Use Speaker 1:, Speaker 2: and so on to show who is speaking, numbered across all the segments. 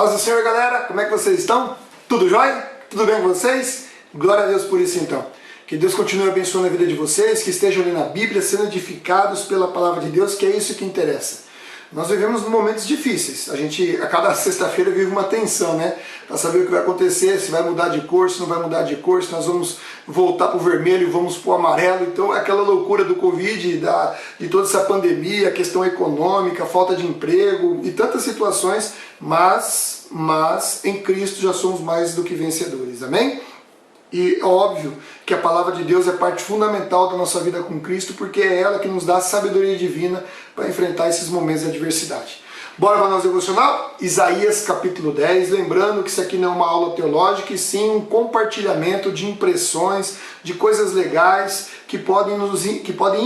Speaker 1: Paz do Senhor, galera, como é que vocês estão? Tudo jóia? Tudo bem com vocês? Glória a Deus por isso então. Que Deus continue abençoando a vida de vocês, que estejam ali na Bíblia, sendo edificados pela palavra de Deus, que é isso que interessa. Nós vivemos momentos difíceis, a gente a cada sexta-feira vive uma tensão, né? Para saber o que vai acontecer, se vai mudar de cor, se não vai mudar de cor, se nós vamos voltar para o vermelho, vamos para o amarelo. Então aquela loucura do Covid, de toda essa pandemia, questão econômica, falta de emprego e tantas situações, mas em Cristo já somos mais do que vencedores, amém? E óbvio que a palavra de Deus é parte fundamental da nossa vida com Cristo, porque é ela que nos dá a sabedoria divina para enfrentar esses momentos de adversidade. Bora para o nosso devocional? Isaías capítulo 10, lembrando que isso aqui não é uma aula teológica, e sim um compartilhamento de impressões, de coisas legais que podem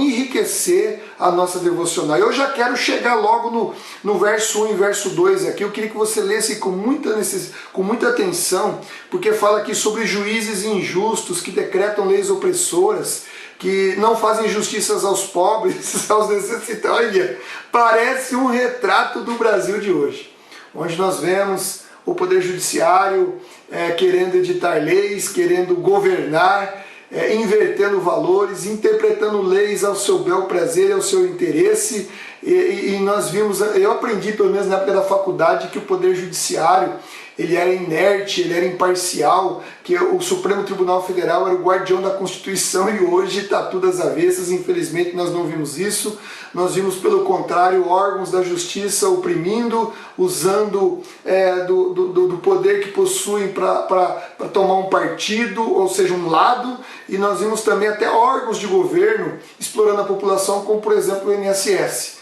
Speaker 1: enriquecer a nossa devocional. Eu já quero chegar logo no verso 1 e verso 2 aqui. Eu queria que você lesse com muita atenção, porque fala aqui sobre juízes injustos que decretam leis opressoras, que não fazem justiças aos pobres, aos necessitados. Olha, parece um retrato do Brasil de hoje, onde nós vemos o Poder Judiciário querendo editar leis, querendo governar, invertendo valores, interpretando leis ao seu bel prazer, ao seu interesse. E nós vimos, eu aprendi pelo menos na época da faculdade, que o Poder Judiciário ele era inerte, ele era imparcial, que o Supremo Tribunal Federal era o guardião da Constituição, e hoje está tudo às avessas. Infelizmente nós não vimos isso. Nós vimos, pelo contrário, órgãos da justiça oprimindo, usando do poder que possuem para tomar um partido, ou seja, um lado. E nós vimos também até órgãos de governo explorando a população, como por exemplo o INSS.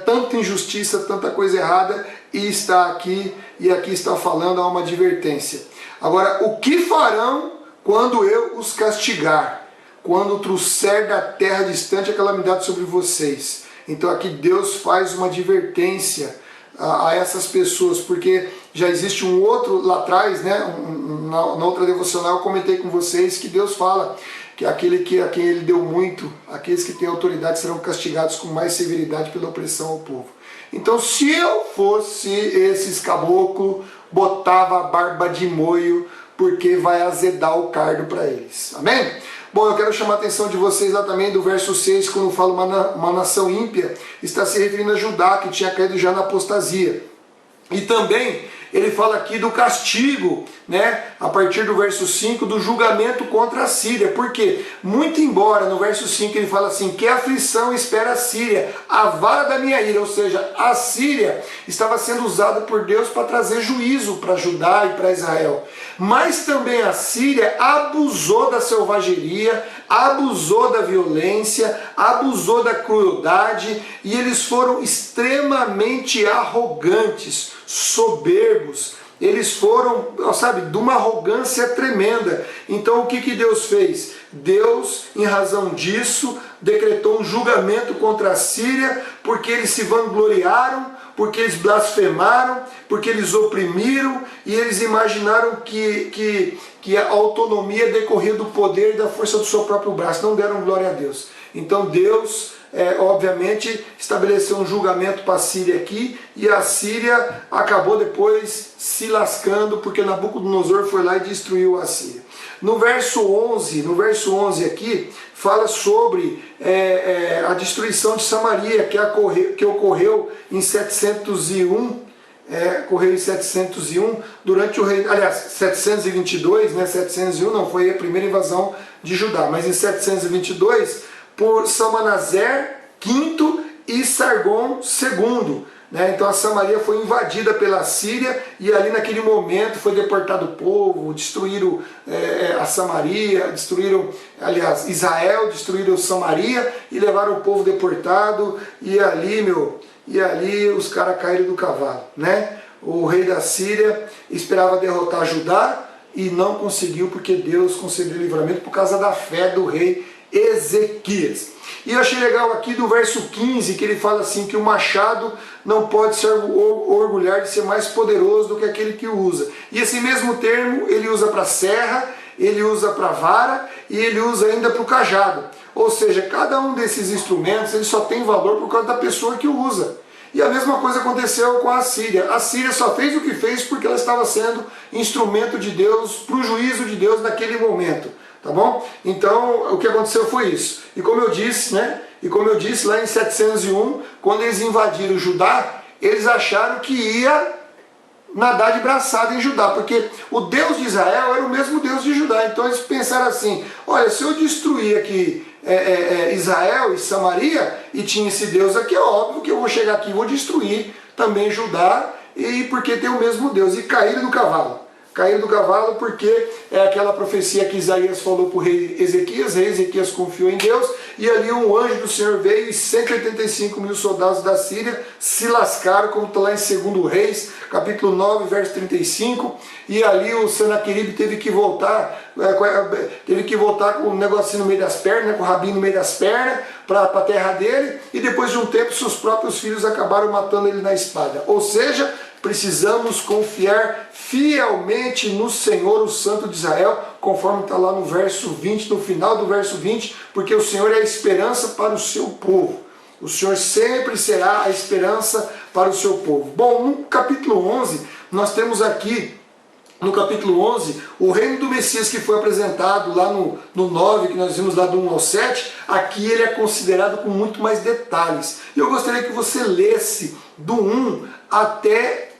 Speaker 1: Tanta injustiça, tanta coisa errada, e está aqui, e aqui está falando, há uma advertência. Agora, o que farão quando eu os castigar? Quando trouxer da terra distante a calamidade sobre vocês? Então aqui Deus faz uma advertência a essas pessoas, porque já existe um outro lá atrás, né? Na outra devocional eu comentei com vocês que Deus fala que a quem ele deu muito, aqueles que têm autoridade serão castigados com mais severidade pela opressão ao povo. Então, se eu fosse esses caboclos, botava a barba de moio, porque vai azedar o cardo para eles. Amém? Bom, eu quero chamar a atenção de vocês lá também do verso 6, quando fala uma nação ímpia, está se referindo a Judá, que tinha caído já na apostasia. E também ele fala aqui do castigo, né, a partir do verso 5, do julgamento contra a Síria. Por quê? Muito embora no verso 5 ele fala assim, que aflição espera a Síria, a vara da minha ira, ou seja, a Síria estava sendo usada por Deus para trazer juízo para Judá e para Israel. Mas também a Síria abusou da selvageria, abusou da violência, abusou da crueldade, e eles foram extremamente arrogantes, soberbos. Eles foram, sabe, de uma arrogância tremenda. Então o que Deus fez? Deus, em razão disso, decretou um julgamento contra a Síria, porque eles se vangloriaram, porque eles blasfemaram, porque eles oprimiram, e eles imaginaram que a autonomia decorria do poder e da força do seu próprio braço. Não deram glória a Deus. Então Deus, obviamente, estabeleceu um julgamento para a Síria aqui, e a Síria acabou depois se lascando, porque Nabucodonosor foi lá e destruiu a Síria. No verso 11 aqui, fala sobre a destruição de Samaria, que ocorreu em 701, durante o reino, aliás, 722, né, 701 não foi a primeira invasão de Judá, mas em 722, por Salmanaser V e Sargon II. Então a Samaria foi invadida pela Síria, e ali naquele momento foi deportado o povo, destruíram a Samaria, destruíram, aliás, Israel, destruíram Samaria e levaram o povo deportado, e ali os caras caíram do cavalo, né? O rei da Síria esperava derrotar Judá e não conseguiu, porque Deus concedeu livramento por causa da fé do rei Ezequias. E eu achei legal aqui do verso 15, que ele fala assim, que o machado não pode se orgulhar de ser mais poderoso do que aquele que o usa. E esse mesmo termo ele usa para serra, ele usa para vara, e ele usa ainda para o cajado. Ou seja, cada um desses instrumentos ele só tem valor por causa da pessoa que o usa. E a mesma coisa aconteceu com a Síria. A Síria só fez o que fez porque ela estava sendo instrumento de Deus, para o juízo de Deus naquele momento. Tá bom? Então, o que aconteceu foi isso. E como eu disse, né? E como eu disse lá em 701, quando eles invadiram Judá, eles acharam que ia nadar de braçada em Judá, porque o Deus de Israel era o mesmo Deus de Judá. Então eles pensaram assim, olha, se eu destruir aqui Israel e Samaria, e tinha esse Deus aqui, é óbvio que eu vou chegar aqui e vou destruir também Judá, e porque tem o mesmo Deus. E caíram do cavalo. Caíram do cavalo porque é aquela profecia que Isaías falou para o rei Ezequias confiou em Deus, e ali um anjo do Senhor veio e 185 mil soldados da Síria se lascaram, como está lá em 2 Reis, capítulo 9, verso 35, e ali o Senaqueribe teve que voltar com um negocinho no meio das pernas, né, com o rabinho no meio das pernas, para a terra dele, e depois de um tempo seus próprios filhos acabaram matando ele na espada. Ou seja, precisamos confiar fielmente no Senhor, o Santo de Israel, conforme está lá no verso 20, no final do verso 20, porque o Senhor é a esperança para o seu povo. O Senhor sempre será a esperança para o seu povo. Bom, no capítulo 11, nós temos aqui, no capítulo 11, o reino do Messias que foi apresentado lá no 9, que nós vimos lá do 1 ao 7, aqui ele é considerado com muito mais detalhes. E eu gostaria que você lesse do 1 até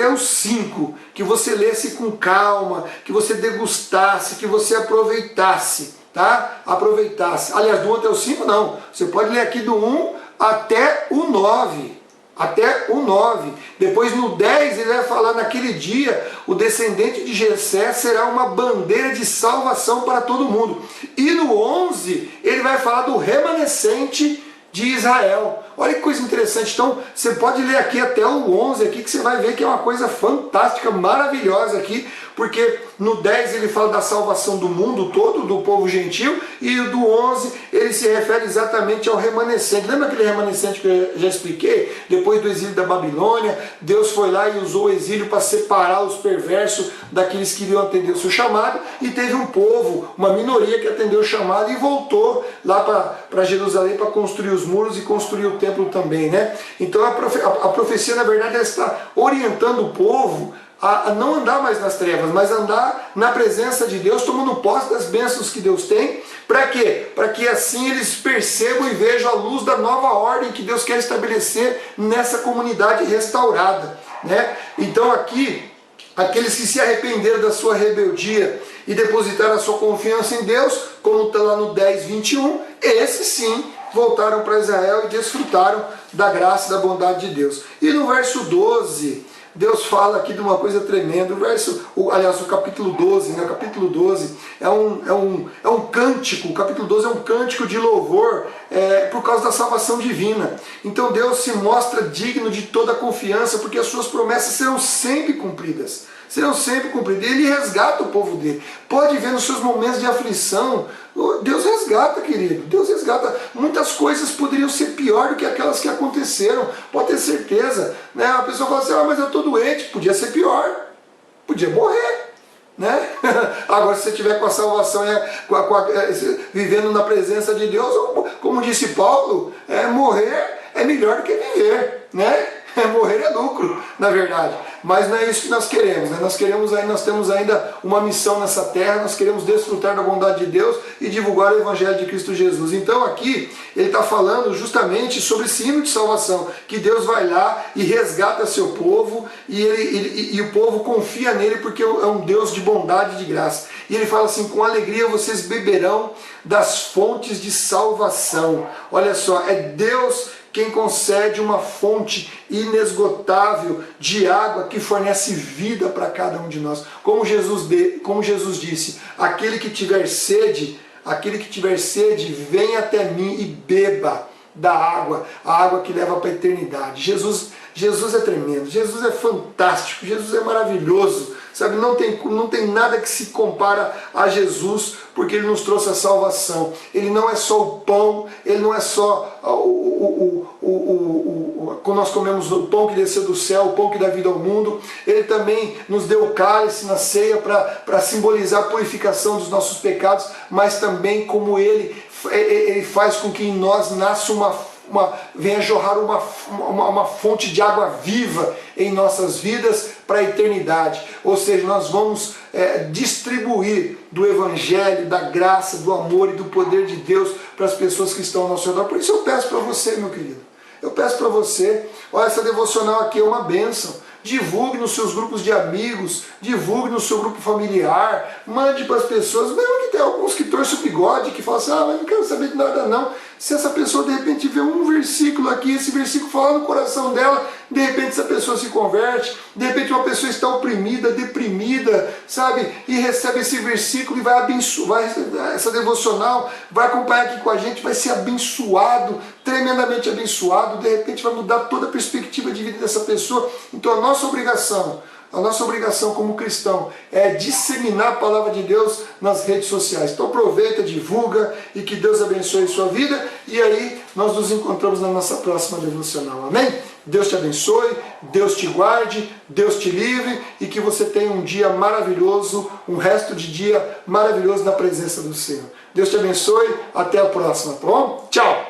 Speaker 1: o 5, que você lesse com calma, que você degustasse, que você aproveitasse, tá? Aproveitasse. Aliás, do 1 até o 5 não, você pode ler aqui do 1 até o 9. Até o 9. Depois no 10 ele vai falar, naquele dia o descendente de Jessé será uma bandeira de salvação para todo mundo. E no 11 ele vai falar do remanescente de Israel. Olha que coisa interessante. Então você pode ler aqui até o 11 aqui, que você vai ver que é uma coisa fantástica, maravilhosa aqui, porque no 10 ele fala da salvação do mundo todo, do povo gentil, e do 11 ele se refere exatamente ao remanescente. Lembra aquele remanescente que eu já expliquei? Depois do exílio da Babilônia, Deus foi lá e usou o exílio para separar os perversos daqueles que iriam atender o seu chamado, e teve um povo, uma minoria que atendeu o chamado e voltou lá para Jerusalém para construir os muros e construir o templo também, né? Então a profecia, na verdade, ela está orientando o povo a não andar mais nas trevas, mas andar na presença de Deus, tomando posse das bênçãos que Deus tem. Para quê? Para que assim eles percebam e vejam a luz da nova ordem que Deus quer estabelecer nessa comunidade restaurada, né? Então aqui, aqueles que se arrependeram da sua rebeldia e depositaram a sua confiança em Deus, como está lá no 10, 21, esses sim voltaram para Israel e desfrutaram da graça e da bondade de Deus. E no verso 12, Deus fala aqui de uma coisa tremenda. O capítulo 12, né? O capítulo 12 é um cântico. O capítulo 12 é um cântico de louvor por causa da salvação divina. Então Deus se mostra digno de toda a confiança, porque as suas promessas serão sempre cumpridas. Serão sempre cumpridas. Ele resgata o povo dele. Pode ver nos seus momentos de aflição, Deus resgata, querido. Deus resgata. Muitas coisas poderiam ser pior do que aquelas que aconteceram. Pode ter certeza, né? A pessoa fala assim, mas eu estou doente. Podia ser pior. Podia morrer, né? Agora, se você estiver com a salvação, vivendo na presença de Deus, como disse Paulo, morrer é melhor do que viver, né? Morrer é lucro, na verdade. Mas não é isso que nós queremos, né? Nós temos ainda uma missão nessa terra, nós queremos desfrutar da bondade de Deus e divulgar o Evangelho de Cristo Jesus. Então aqui ele está falando justamente sobre esse hino de salvação, que Deus vai lá e resgata seu povo, e o povo confia nele porque é um Deus de bondade e de graça. E ele fala assim, com alegria vocês beberão das fontes de salvação. Olha só, é Deus quem concede uma fonte inesgotável de água que fornece vida para cada um de nós. Como Jesus disse, aquele que tiver sede, vem até mim e beba da água, a água que leva para a eternidade. Jesus é tremendo, Jesus é fantástico, Jesus é maravilhoso, sabe? Não tem nada que se compara a Jesus, porque Ele nos trouxe a salvação. Ele não é só o pão, Ele não é só quando nós comemos o pão que desceu do céu, o pão que dá vida ao mundo. Ele também nos deu o cálice na ceia para simbolizar a purificação dos nossos pecados, mas também como Ele faz com que em nós nasça venha jorrar uma fonte de água viva em nossas vidas para a eternidade. Ou seja, nós vamos distribuir do Evangelho, da graça, do amor e do poder de Deus para as pessoas que estão ao nosso redor. Por isso eu peço para você, meu querido, eu peço para você, olha, essa devocional aqui é uma bênção. Divulgue nos seus grupos de amigos, divulgue no seu grupo familiar, mande para as pessoas, mesmo que tem alguns que torcem o bigode, que falam assim, mas não quero saber de nada não. Se essa pessoa de repente vê um versículo aqui, esse versículo fala no coração dela, de repente essa pessoa se converte, de repente uma pessoa está oprimida, deprimida, sabe, e recebe esse versículo e vai abençoar, essa devocional, vai acompanhar aqui com a gente, vai ser abençoado, tremendamente abençoado, de repente vai mudar toda a perspectiva de vida dessa pessoa. Então a nossa obrigação como cristão é disseminar a palavra de Deus nas redes sociais. Então aproveita, divulga e que Deus abençoe a sua vida. E aí nós nos encontramos na nossa próxima devocional. Amém? Deus te abençoe, Deus te guarde, Deus te livre e que você tenha um dia maravilhoso, um resto de dia maravilhoso na presença do Senhor. Deus te abençoe, até a próxima, tá bom? Tchau!